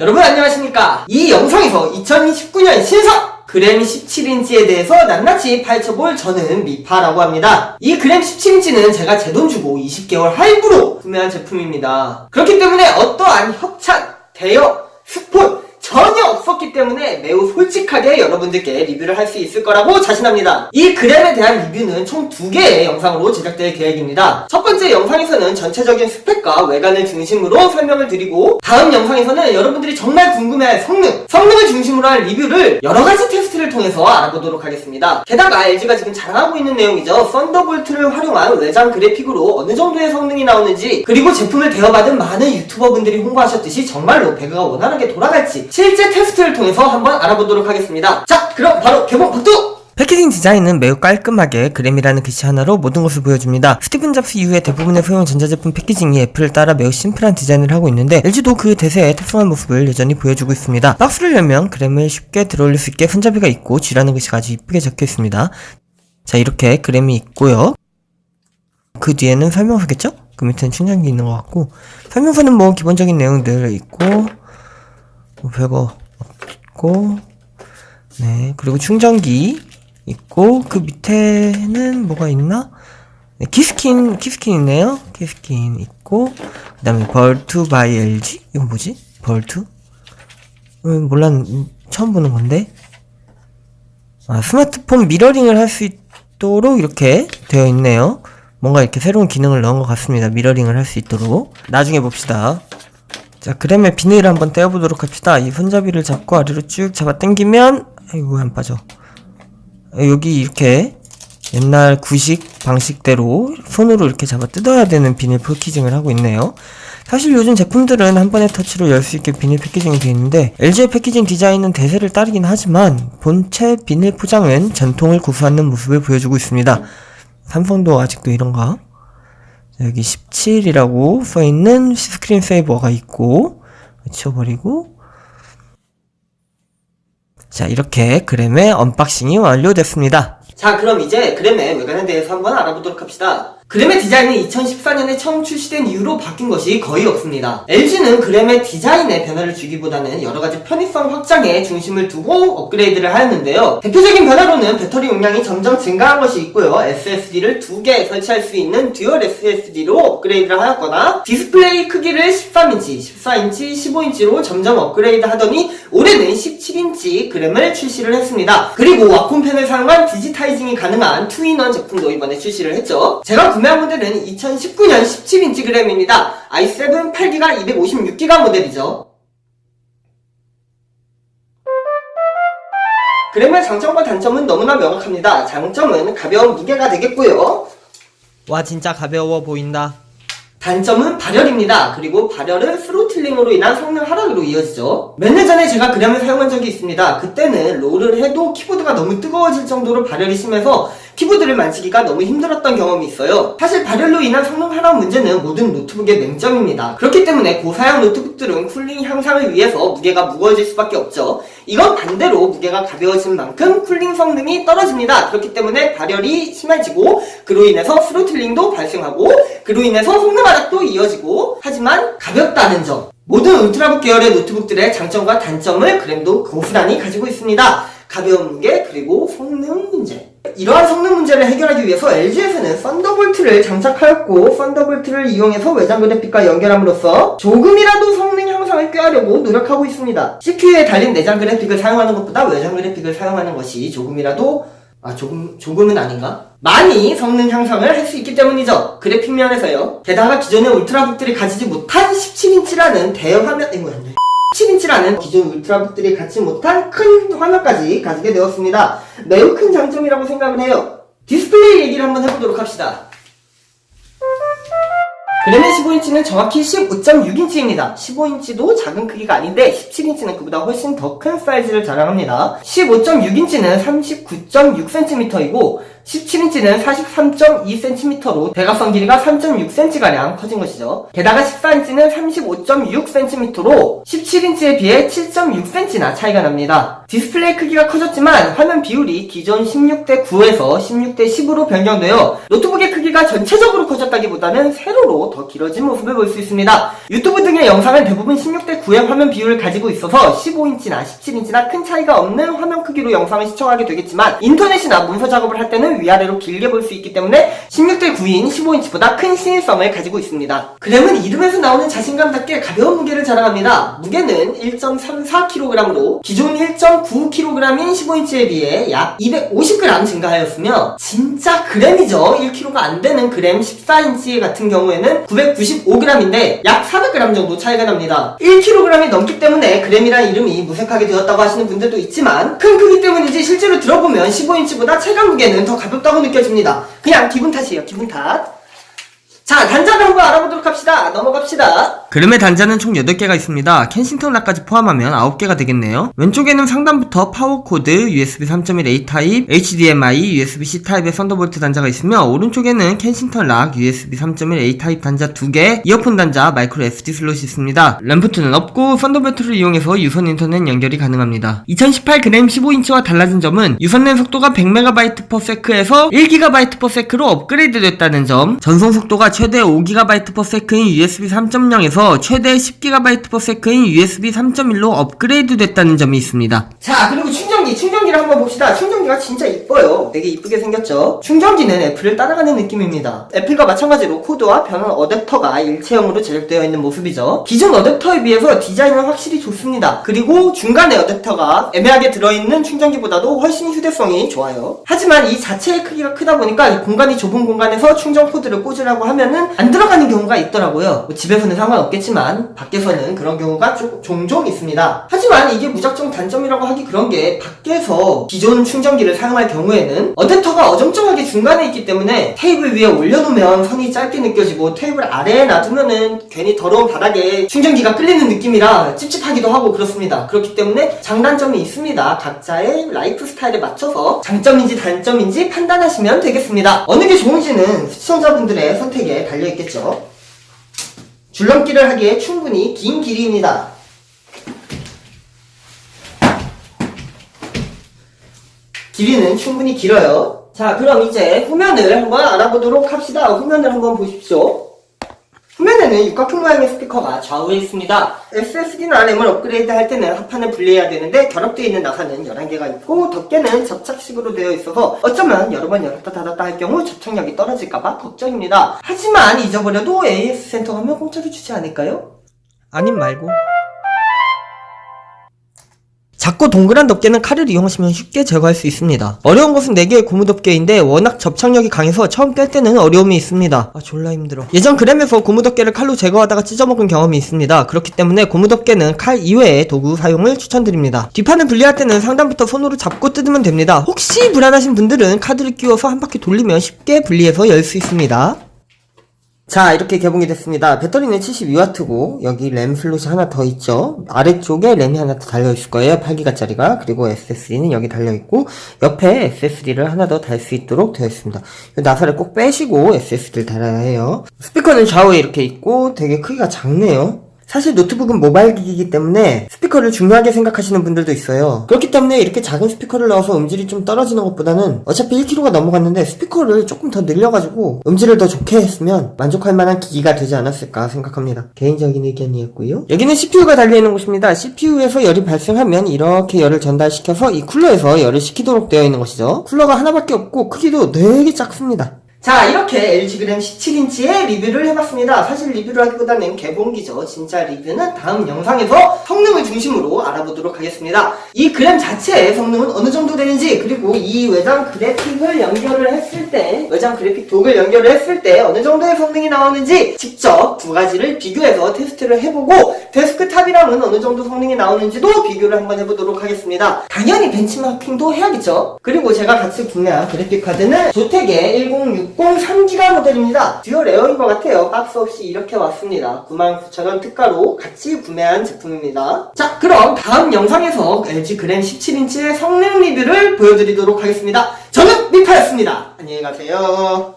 여러분 안녕하십니까. 이 영상에서 2019년 신상 그램 17인치에 대해서 낱낱이 파헤쳐볼 저는 미파라고 합니다. 이 그램 17인치는 제가 제 돈 주고 20개월 할부로 구매한 제품입니다. 그렇기 때문에 어떠한 협찬, 대여, 스폰 전혀 없었기 때문에 매우 솔직하게 여러분들께 리뷰를 할 수 있을 거라고 자신합니다. 이 그램에 대한 리뷰는 총 2개의 영상으로 제작될 계획입니다. 첫 번째 영상에서는 전체적인 스펙과 외관을 중심으로 설명을 드리고, 다음 영상에서는 여러분들이 정말 궁금해할 성능을 중심으로 한 리뷰를 여러가지 테스트를 통해서 알아보도록 하겠습니다. 게다가 LG가 지금 자랑하고 있는 내용이죠. 썬더볼트를 활용한 외장 그래픽으로 어느 정도의 성능이 나오는지, 그리고 제품을 대여받은 많은 유튜버분들이 홍보하셨듯이 정말로 배그가 원활하게 돌아갈지 실제 테스트를 통해서 한번 알아보도록 하겠습니다. 자, 그럼 바로 개봉 박두! 패키징 디자인은 매우 깔끔하게 그램이라는 글씨 하나로 모든 것을 보여줍니다. 스티븐 잡스 이후에 대부분의 소형 전자제품 패키징이 애플을 따라 매우 심플한 디자인을 하고 있는데, LG도 그 대세의 특성한 모습을 여전히 보여주고 있습니다. 박스를 열면 그램을 쉽게 들어올릴 수 있게 손잡이가 있고 G라는 글씨가 아주 이쁘게 적혀 있습니다. 자, 이렇게 그램이 있고요. 그 뒤에는 설명서겠죠? 그 밑에는 충전기 있는 것 같고, 설명서는 뭐 기본적인 내용들 있고 뭐 별거 없고, 네, 그리고 충전기 있고, 그 밑에는 뭐가 있나? 네, 키스킨 있네요. 키스킨 있고, 그 다음에 벌투 바이 LG? 이건 뭐지? 벌투? 몰라, 처음 보는 건데. 아, 스마트폰 미러링을 할 수 있도록 이렇게 되어 있네요. 뭔가 이렇게 새로운 기능을 넣은 것 같습니다. 미러링을 할 수 있도록. 나중에 봅시다. 자, 그램의 비닐을 한번 떼어보도록 합시다. 이 손잡이를 잡고 아래로 쭉 잡아 당기면, 아이고, 안 빠져. 여기 이렇게 옛날 구식 방식대로 손으로 이렇게 잡아 뜯어야 되는 비닐 패키징을 하고 있네요. 사실 요즘 제품들은 한 번의 터치로 열 수 있게 비닐 패키징이 되어 있는데, LG의 패키징 디자인은 대세를 따르긴 하지만 본체 비닐 포장은 전통을 고수하는 모습을 보여주고 있습니다. 삼성도 아직도 이런가? 여기 17이라고 써있는 스크린 세이버가 있고, 치워버리고, 자, 이렇게 그램의 언박싱이 완료됐습니다. 자, 그럼 이제 그램의 외관에 대해서 한번 알아보도록 합시다. 그램의 디자인은 2014년에 처음 출시된 이후로 바뀐 것이 거의 없습니다. LG는 그램의 디자인에 변화를 주기보다는 여러가지 편의성 확장에 중심을 두고 업그레이드를 하였는데요. 대표적인 변화로는 배터리 용량이 점점 증가한 것이 있고요. SSD를 2개 설치할 수 있는 듀얼 SSD로 업그레이드를 하였거나, 디스플레이 크기를 13인치, 14인치, 15인치로 점점 업그레이드 하더니 올해는 17인치 그램을 출시를 했습니다. 그리고 와콤 펜을 사용한 디지타이징이 가능한 2인원 제품도 이번에 출시를 했죠. 제가 구매한 모델은 2019년 17인치 그램입니다. i7 8기가 256기가 모델이죠. 그램의 장점과 단점은 너무나 명확합니다. 장점은 가벼운 무게가 되겠고요. 와, 진짜 가벼워 보인다. 단점은 발열입니다. 그리고 발열은 스로틀링으로 인한 성능 하락으로 이어지죠. 몇 년 전에 제가 그램을 사용한 적이 있습니다. 그때는 롤을 해도 키보드가 너무 뜨거워질 정도로 발열이 심해서 키보드를 만지기가 너무 힘들었던 경험이 있어요. 사실 발열로 인한 성능 하락 문제는 모든 노트북의 맹점입니다. 그렇기 때문에 고사양 노트북들은 쿨링 향상을 위해서 무게가 무거워질 수밖에 없죠. 이건 반대로 무게가 가벼워진 만큼 쿨링 성능이 떨어집니다. 그렇기 때문에 발열이 심해지고, 그로 인해서 스로틀링도 발생하고, 그로 인해서 성능 하락도 이어지고, 하지만 가볍다는 점. 모든 울트라북 계열의 노트북들의 장점과 단점을 그램도 고스란히 가지고 있습니다. 가벼운 무게, 그리고 성능 문제. 이러한 성능 문제를 해결하기 위해서 LG에서는 썬더볼트를 장착하였고, 썬더볼트를 이용해서 외장 그래픽과 연결함으로써 조금이라도 성능 향상을 꾀하려고 노력하고 있습니다. CPU에 달린 내장 그래픽을 사용하는 것보다 외장 그래픽을 사용하는 것이 조금은 아닌가? 많이 성능 향상을 할 수 있기 때문이죠. 그래픽 면에서요. 게다가 기존의 울트라북들이 가지지 못한 17인치라는 대형 화면, 17인치라는 기존 울트라북들이 갖지 못한 큰 화면까지 가지게 되었습니다. 매우 큰 장점이라고 생각을 해요. 디스플레이 얘기를 한번 해보도록 합시다. 그램의 15인치는 정확히 15.6인치입니다. 15인치도 작은 크기가 아닌데 17인치는 그보다 훨씬 더 큰 사이즈를 자랑합니다. 15.6인치는 39.6cm이고 17인치는 43.2cm로 대각선 길이가 3.6cm가량 커진 것이죠. 게다가 14인치는 35.6cm로 17인치에 비해 7.6cm나 차이가 납니다. 디스플레이 크기가 커졌지만 화면 비율이 기존 16:9에서 16:10으로 변경되어 노트북의 크기가 전체적으로 커졌다기보다는 세로로 더 길어진 모습을 볼 수 있습니다. 유튜브 등의 영상은 대부분 16:9의 화면 비율을 가지고 있어서 15인치나 17인치나 큰 차이가 없는 화면 크기로 영상을 시청하게 되겠지만 인터넷이나 문서 작업을 할 때는 위아래로 길게 볼 수 있기 때문에 16:9인 15인치보다 큰 시인성을 가지고 있습니다. 그램은 이름에서 나오는 자신감답게 가벼운 무게를 자랑합니다. 무게는 1.34kg으로 기존 1.9kg인 15인치에 비해 약 250g 증가하였으며 진짜 그램이죠. 1kg가 안 되는 그램 14인치 같은 경우에는 995g인데 약 400g 정도 차이가 납니다. 1kg이 넘기 때문에 그램이란 이름이 무색하게 되었다고 하시는 분들도 있지만 큰 크기 때문인지 실제로 들어보면 15인치보다 체감 무게는 더 가볍다고 느껴집니다. 그냥 기분 탓이에요. 기분 탓. 자, 단자를 한번 알아보도록 합시다. 넘어갑시다. 그램의 단자는 총 8개가 있습니다. 켄싱턴 락까지 포함하면 9개가 되겠네요. 왼쪽에는 상단부터 파워코드, USB 3.1 A 타입, HDMI, USB-C 타입의 썬더볼트 단자가 있으며 오른쪽에는 켄싱턴 락, USB 3.1 A 타입 단자 2개, 이어폰 단자, 마이크로 SD 슬롯이 있습니다. 램프트는 없고 썬더볼트를 이용해서 유선 인터넷 연결이 가능합니다. 2018 그램 15인치와 달라진 점은 유선랜 속도가 100MB/s에서 1GB/s로 업그레이드 됐다는 점, 전송 속도가 최대 5GB/s인 USB 3.0에서 최대 10GB/s인 USB 3.1로 업그레이드 됐다는 점이 있습니다. 자, 그리고 충전기를 한번 봅시다. 충전기가 진짜 이뻐요. 되게 이쁘게 생겼죠. 충전기는 애플을 따라가는 느낌입니다. 애플과 마찬가지로 코드와 변환 어댑터가 일체형으로 제작되어 있는 모습이죠. 기존 어댑터에 비해서 디자인은 확실히 좋습니다. 그리고 중간에 어댑터가 애매하게 들어있는 충전기보다도 훨씬 휴대성이 좋아요. 하지만 이 자체의 크기가 크다 보니까 이 공간이 좁은 공간에서 충전 코드를 꽂으라고 하면은 안 들어가는 경우가 있더라고요. 뭐 집에서는 상관없겠지만 밖에서는 그런 경우가 종종 있습니다. 하지만 이게 무작정 단점이라고 하기 그런 게 밖에서 기존 충전기를 사용할 경우에는 어댑터가 어정쩡하게 중간에 있기 때문에 테이블 위에 올려놓으면 선이 짧게 느껴지고 테이블 아래에 놔두면은 괜히 더러운 바닥에 충전기가 끌리는 느낌이라 찝찝하기도 하고 그렇습니다. 그렇기 때문에 장단점이 있습니다. 각자의 라이프 스타일에 맞춰서 장점인지 단점인지 판단하시면 되겠습니다. 어느 게 좋은지는 시청자분들의 선택에 달려있겠죠. 줄넘기를 하기에 충분히 긴 길이입니다. 길이는 충분히 길어요. 자, 그럼 이제 후면을 한번 알아보도록 합시다. 후면을 한번 보십시오. 후면에는 육각형 모양의 스피커가 좌우에 있습니다. SSD나 램을 업그레이드 할 때는 합판을 분리해야 되는데 결합되어 있는 나사는 11개가 있고 덮개는 접착식으로 되어 있어서 어쩌면 여러 번 열었다 닫았다 할 경우 접착력이 떨어질까봐 걱정입니다. 하지만 잊어버려도 AS 센터 가면 공짜로 주지 않을까요? 아님 말고. 작고 동그란 덮개는 칼을 이용하시면 쉽게 제거할 수 있습니다. 어려운 것은 4개의 고무 덮개인데 워낙 접착력이 강해서 처음 뗄 때는 어려움이 있습니다. 졸라 힘들어. 예전 그램에서 고무 덮개를 칼로 제거하다가 찢어먹은 경험이 있습니다. 그렇기 때문에 고무 덮개는 칼 이외의 도구 사용을 추천드립니다. 뒷판을 분리할 때는 상단부터 손으로 잡고 뜯으면 됩니다. 혹시 불안하신 분들은 카드를 끼워서 한 바퀴 돌리면 쉽게 분리해서 열 수 있습니다. 자, 이렇게 개봉이 됐습니다. 배터리는 72W고 여기 램 슬롯이 하나 더 있죠. 아래쪽에 램이 하나 더 달려있을 거예요. 8기가짜리가. 그리고 SSD는 여기 달려있고 옆에 SSD를 하나 더 달 수 있도록 되어 있습니다. 나사를 꼭 빼시고 SSD를 달아야 해요. 스피커는 좌우에 이렇게 있고 되게 크기가 작네요. 사실 노트북은 모바일 기기이기 때문에 스피커를 중요하게 생각하시는 분들도 있어요. 그렇기 때문에 이렇게 작은 스피커를 넣어서 음질이 좀 떨어지는 것보다는 어차피 1kg가 넘어갔는데 스피커를 조금 더 늘려가지고 음질을 더 좋게 했으면 만족할 만한 기기가 되지 않았을까 생각합니다. 개인적인 의견이었고요. 여기는 CPU가 달려있는 곳입니다. CPU에서 열이 발생하면 이렇게 열을 전달시켜서 이 쿨러에서 열을 식히도록 되어 있는 것이죠. 쿨러가 하나밖에 없고 크기도 되게 작습니다. 자, 이렇게 LG 그램 17인치의 리뷰를 해봤습니다. 사실 리뷰를 하기보다는 개봉기죠. 진짜 리뷰는 다음 영상에서 성능을 중심으로 알아보도록 하겠습니다. 이 그램 자체의 성능은 어느 정도 되는지, 그리고 이 외장 그래픽을 연결을 했을 때, 외장 그래픽 독을 연결을 했을 때 어느 정도의 성능이 나오는지 직접 두 가지를 비교해서 테스트를 해보고 데스크탑이랑은 어느 정도 성능이 나오는지도 비교를 한번 해보도록 하겠습니다. 당연히 벤치마킹도 해야겠죠. 그리고 제가 같이 구매한 그래픽 카드는 조텍의 1060 60 3기가 모델입니다. 듀얼 에어인 것 같아요. 박스 없이 이렇게 왔습니다. 99,000원 특가로 같이 구매한 제품입니다. 자, 그럼 다음 영상에서 LG 그램 17인치의 성능 리뷰를 보여드리도록 하겠습니다. 저는 미파였습니다. 안녕히 가세요.